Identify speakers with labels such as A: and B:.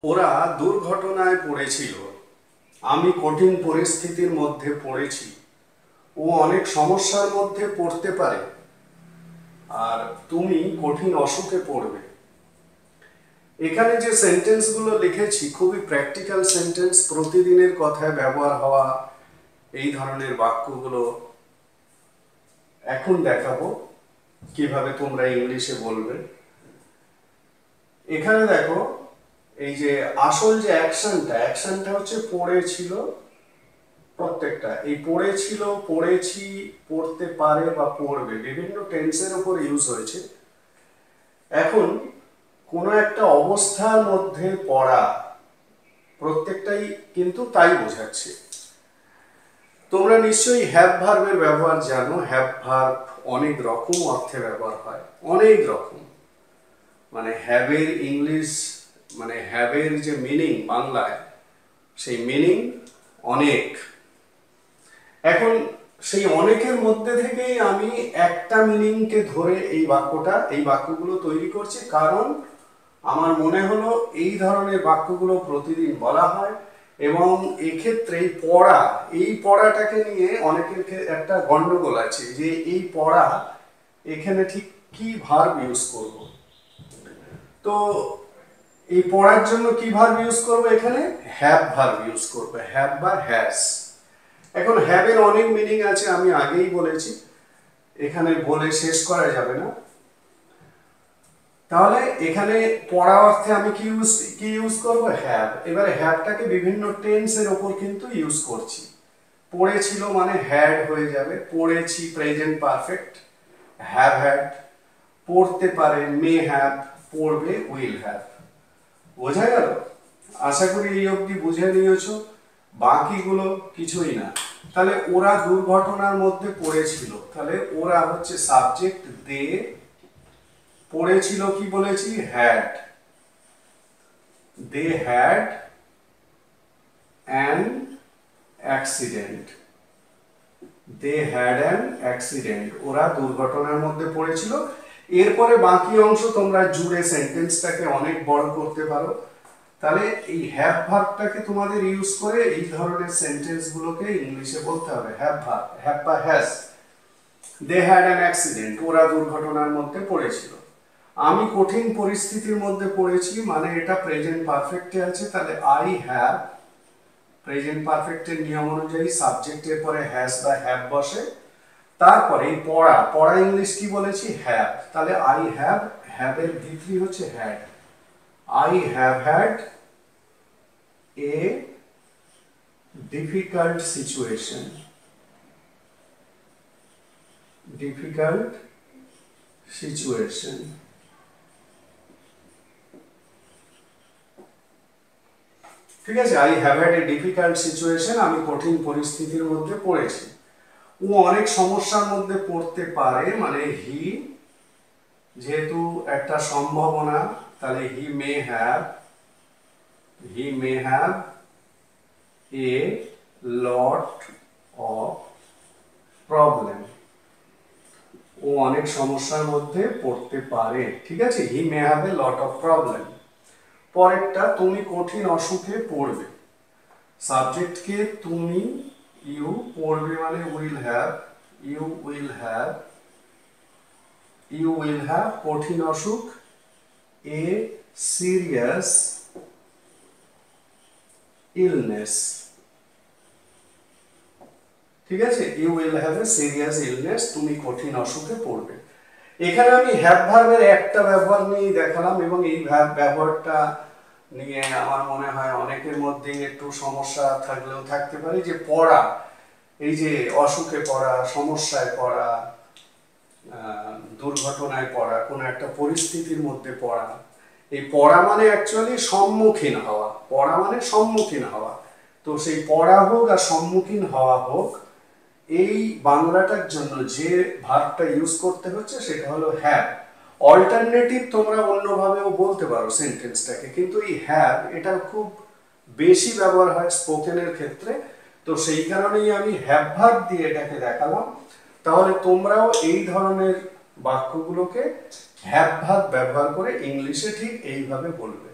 A: ওরা দুর্ঘটনায় পড়েছিল, আমি কঠিন পরিস্থিতির মধ্যে পড়েছি। ও অনেক সমস্যার মধ্যে পড়তে পারে, আর তুমি কঠিন অসুখে পড়বে। এখানে যে সেন্টেন্সগুলো লিখেছি খুবই প্র্যাকটিক্যাল সেন্টেন্স, প্রতিদিনের কথায় ব্যবহার হওয়া এই ধরনের বাক্যগুলো এখন দেখাবো কিভাবে তোমরা ইংলিশে বলবে। এখানে দেখো, এই যে আসল যে অ্যাকশনটা হচ্ছে পড়েছিল। প্রত্যেকটা এই পড়েছিল, পড়েছি, পড়তে পারে বা পড়বে বিভিন্ন টেন্সের উপর ইউজ হয়েছে। এখন কোনো একটা অবস্থার মধ্যে পড়া, প্রত্যেকটাই কিন্তু তাই বোঝাচ্ছে। তোমরা নিশ্চয়ই হ্যাভ ভার্বের ব্যবহার জানো। হ্যাভ ভার্ব অনেক রকম অর্থে ব্যবহার হয়, অনেক রকম। মানে হ্যাভের ইংলিশ, মানে হ্যাভের যে মিনিং বাংলায়, সেই মিনিং অনেক। এখন সেই অনেকের মধ্যে থেকেই আমি একটা মিনিংকে ধরে এই বাক্যগুলো তৈরি করছি, কারণ আমার মনে হলো এই ধরনের বাক্যগুলো প্রতিদিন বলা হয় এবং এক্ষেত্রে এই পড়াটাকে নিয়ে অনেকের একটা গন্ডগোল আছে যে এই পড়া এখানে ঠিক কি ভার্ব ইউজ করব। তো এই পড়ার জন্য কি ভার্ব ইউজ করব? এখানে হ্যাভ ভার্ব ইউজ করব, হ্যাভ বা হ্যাজ। এখন হ্যাভের অনেক মিনিং আছে, আমি আগেই বলেছি, এখানে বলে শেষ করা যাবে না। তাহলে এখানে পড়া অর্থে আমি কি ইউজ করব? হ্যাভ। এবারে হ্যাভটাকে বিভিন্ন টেন্সের ওপর কিন্তু ইউজ করছি। পড়েছিল মানে হ্যাড হয়ে যাবে, পড়েছি প্রেজেন্ট পারফেক্ট, হ্যাভ হ্যাড। পড়তে পারে মে হ্যাভ, পড়বে উইল হ্যাভ। বোঝা গেল? আশা করি এই অবধি বুঝে নিয়েছো। বাকিগুলো কিছুই না। তাহলে ওরা দুর্ঘটনার মধ্যে পড়েছিল, তাহলে ওরা হচ্ছে সাবজেক্ট, দে। পড়েছিল কি বলেছি? Had. They had an accident. They had an accident. ওরা দুর্ঘটনার মধ্যে পড়েছিল। এরপরে বাকি অংশ তোমরা জুড়ে সেন্টেন্সটাকে অনেক বড় করতে পারো। তাহলে এই হ্যাভ ভার্বটাকে তোমাদের ইউজ করে এই ধরনের সেন্টেন্সগুলোকে ইংলিশে বলতে হবে। হ্যাভ বা has. They had an accident, ওরা দুর্ঘটনার মধ্যে পড়েছিল। আমি কঠিন পরিস্থিতির মধ্যে পড়েছি, মানে এটা প্রেজেন্ট পারফেক্টে আছে, তাহলে আই হ্যাভ। প্রেজেন্ট পারফেক্টের নিয়ম অনুযায়ী সাবজেক্টের পরে হ্যাজ বা হ্যাভ বসে। তারপরে পড়া ইংলিশ কি বলেছি? হ্যাভ। তাহলে আই হ্যাভ, হ্যাভের ভিত্তি হচ্ছে had. I have had a difficult situation. Difficult situation. ঠিক আছে, I have had a difficult situation. আমি কঠিন পরিস্থিতির মধ্যে পড়েছি। ও অনেক সমস্যার মধ্যে পড়তে পারে, মানে হি যেহেতু একটা সম্ভাবনা, তাহলে he may have a lot of problem. ও অনেক সমস্যার মধ্যে পড়তে পারে। ঠিক আছে, he may have a lot of problem. পরেরটা, তুমি কঠিন অসুখে পড়বে। সাবজেক্টকে তুমি, ইউ, পড়বে মানে ইউ উইল হ্যাভ কঠিন অসুখ, এ সিরিয়াস ইলনেস। ঠিক আছে, you will have a serious illness, তুমি কঠিন অসুখে পড়বে। এখানে আমি হ্যাভ ভার্বের একটা ব্যবহার নিয়ে দেখালাম এবং এই ব্যবহারটা নিয়ে আমার মনে হয় অনেকের মধ্যে একটু সমস্যা থাকলেও থাকতে পারে, যে পড়া, এই যে অসুখে পড়া, সমস্যায় পড়া, দুর্ঘটনায় পড়া, কোনো একটা পরিস্থিতির মধ্যে পড়া। এই পড়া মানে অ্যাকচুয়ালি সম্মুখীন হওয়া, পড়া মানে সম্মুখীন হওয়া। তো সেই পড়া হোক আর সম্মুখীন হওয়া হোক, এই বাংলাটার জন্য যে ভার্বটা ইউজ করতে হচ্ছে সেটা হলো হ্যাভ। অল্টারনেটিভ তোমরা অন্যভাবেও বলতে পারো সেন্টেন্সটাকে, কিন্তু এই হ্যাভ এটা খুব বেশি ব্যবহার হয় স্পোকেনের ক্ষেত্রে। তো সেই কারণেই আমি হ্যাভ ভার্ব দিয়ে এটাকে দেখালাম। তাহলে তোমরাও এই ধরনের বাক্যগুলোকে হ্যাভ ভার্ব ব্যবহার করে ইংলিশে ঠিক এইভাবে বলবে।